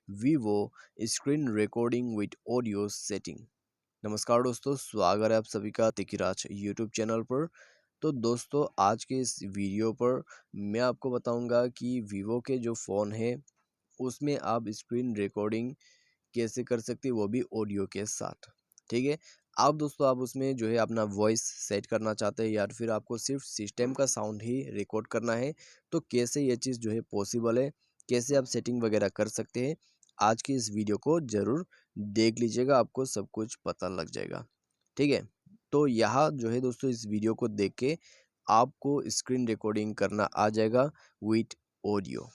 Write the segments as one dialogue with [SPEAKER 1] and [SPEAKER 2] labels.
[SPEAKER 1] Vivo screen recording with audio setting. नमस्कार दोस्तों, स्वागत है आप सभी का राज यूट्यूब चैनल पर। तो दोस्तों, आज के इस वीडियो पर मैं आपको बताऊंगा कि वीवो के जो फ़ोन है उसमें आप स्क्रीन रिकॉर्डिंग कैसे कर सकते हैं, वो भी ऑडियो के साथ। ठीक है, आप दोस्तों आप उसमें जो है अपना वॉइस सेट करना चाहते हैं या फिर आपको सिर्फ सिस्टम का साउंड ही रिकॉर्ड करना है, तो कैसे ये चीज़ जो है पॉसिबल है, कैसे आप सेटिंग वगैरह कर सकते हैं, आज की इस वीडियो को ज़रूर देख लीजिएगा, आपको सब कुछ पता लग जाएगा। ठीक है, तो यहाँ जो है दोस्तों इस वीडियो को देख के आपको स्क्रीन रिकॉर्डिंग करना आ जाएगा विथ ऑडियो।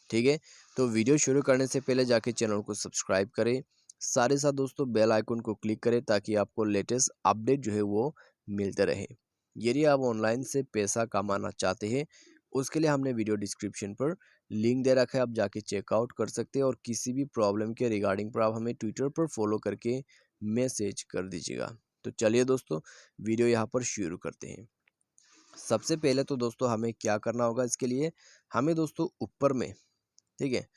[SPEAKER 1] ठीक है, तो वीडियो शुरू करने से पहले जाके चैनल को सब्सक्राइब करें, साथ ही साथ दोस्तों बेल आइकन को क्लिक करें ताकि आपको लेटेस्ट अपडेट जो है वो मिलते रहे। यदि आप ऑनलाइन से पैसा कमाना चाहते हैं, उसके लिए हमने वीडियो डिस्क्रिप्शन पर लिंक दे रखा है, आप जाके चेकआउट कर सकते हैं। और किसी भी प्रॉब्लम के रिगार्डिंग पर आप हमें ट्विटर पर फॉलो करके मैसेज कर दीजिएगा। तो चलिए दोस्तों, वीडियो यहाँ पर शुरू करते हैं। सबसे पहले तो दोस्तों हमें क्या करना होगा, इसके लिए हमें दोस्तों ऊपर में, ठीक है,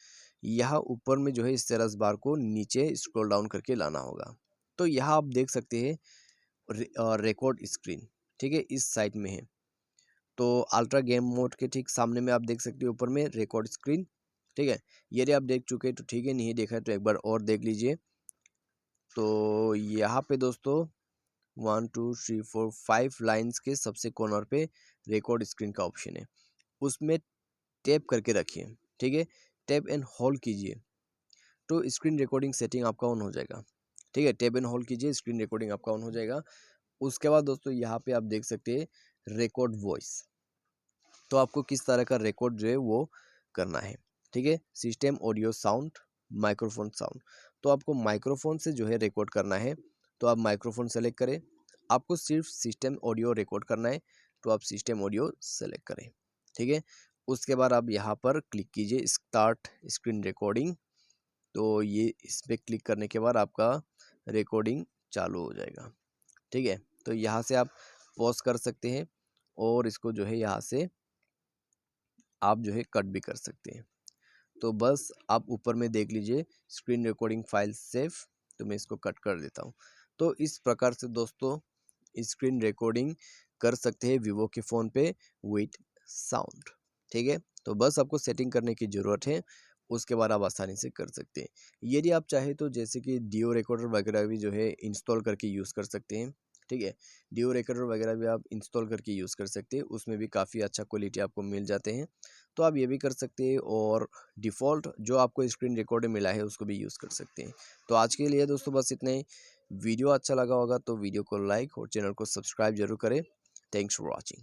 [SPEAKER 1] यहाँ ऊपर में जो है इस स्टेटस बार को नीचे स्क्रॉल डाउन करके लाना होगा। तो यहाँ आप देख सकते हैं रिकॉर्ड स्क्रीन, ठीक है, इस साइड में है। तो अल्ट्रा गेम मोड के ठीक सामने में आप देख सकते हो ऊपर में रिकॉर्ड स्क्रीन। ठीक है, यदि आप देख चुके हैं तो ठीक है, नहीं देखा है तो एक बार और देख लीजिए। तो यहाँ पे दोस्तों 1 2 3 4 5 लाइन्स के सबसे कॉर्नर पे रिकॉर्ड स्क्रीन का ऑप्शन है, उसमें टैप करके रखिए। ठीक है, टैप एंड होल्ड कीजिए तो स्क्रीन रिकॉर्डिंग सेटिंग आपका ऑन हो जाएगा। ठीक है, टैप एंड होल्ड कीजिए, स्क्रीन रिकॉर्डिंग आपका ऑन हो जाएगा। उसके बाद दोस्तों यहाँ पे आप देख सकते हैं रिकॉर्ड वॉइस। तो आपको किस तरह का रिकॉर्ड जो है वो करना है। ठीक है, system audio sound, microphone sound. तो आपको माइक्रोफोन से जो है रिकॉर्ड करना है, तो आप माइक्रोफोन सेलेक्ट करें। आपको सिर्फ सिस्टम ऑडियो रिकॉर्ड करना है, तो आप सिस्टम ऑडियो सेलेक्ट करें। ठीक है, उसके बाद आप यहाँ पर क्लिक कीजिए स्टार्ट स्क्रीन रिकॉर्डिंग। तो ये इस पर क्लिक करने के बाद आपका रिकॉर्डिंग चालू हो जाएगा। ठीक है, तो यहाँ से आप पॉज कर सकते हैं और इसको जो है यहाँ से आप जो है कट भी कर सकते हैं। तो बस आप ऊपर में देख लीजिए स्क्रीन रिकॉर्डिंग फाइल सेव। तो मैं इसको कट कर देता हूँ। तो इस प्रकार से दोस्तों स्क्रीन रिकॉर्डिंग कर सकते हैं वीवो के फ़ोन पे विथ साउंड। ठीक है, तो बस आपको सेटिंग करने की ज़रूरत है, उसके बाद आप आसानी से कर सकते हैं। यदि आप चाहें तो जैसे कि डियो रिकॉर्डर वगैरह भी जो है इंस्टॉल करके यूज़ कर सकते हैं। ठीक है, डियो रिकॉर्डर वगैरह भी आप इंस्टॉल करके यूज़ कर सकते हैं, उसमें भी काफ़ी अच्छा क्वालिटी आपको मिल जाते हैं। तो आप ये भी कर सकते हैं और डिफ़ॉल्ट जो आपको स्क्रीन रिकॉर्डर मिला है उसको भी यूज़ कर सकते हैं। तो आज के लिए दोस्तों बस इतना ही। वीडियो अच्छा लगा होगा तो वीडियो को लाइक और चैनल को सब्सक्राइब जरूर करें। Thanks for watching.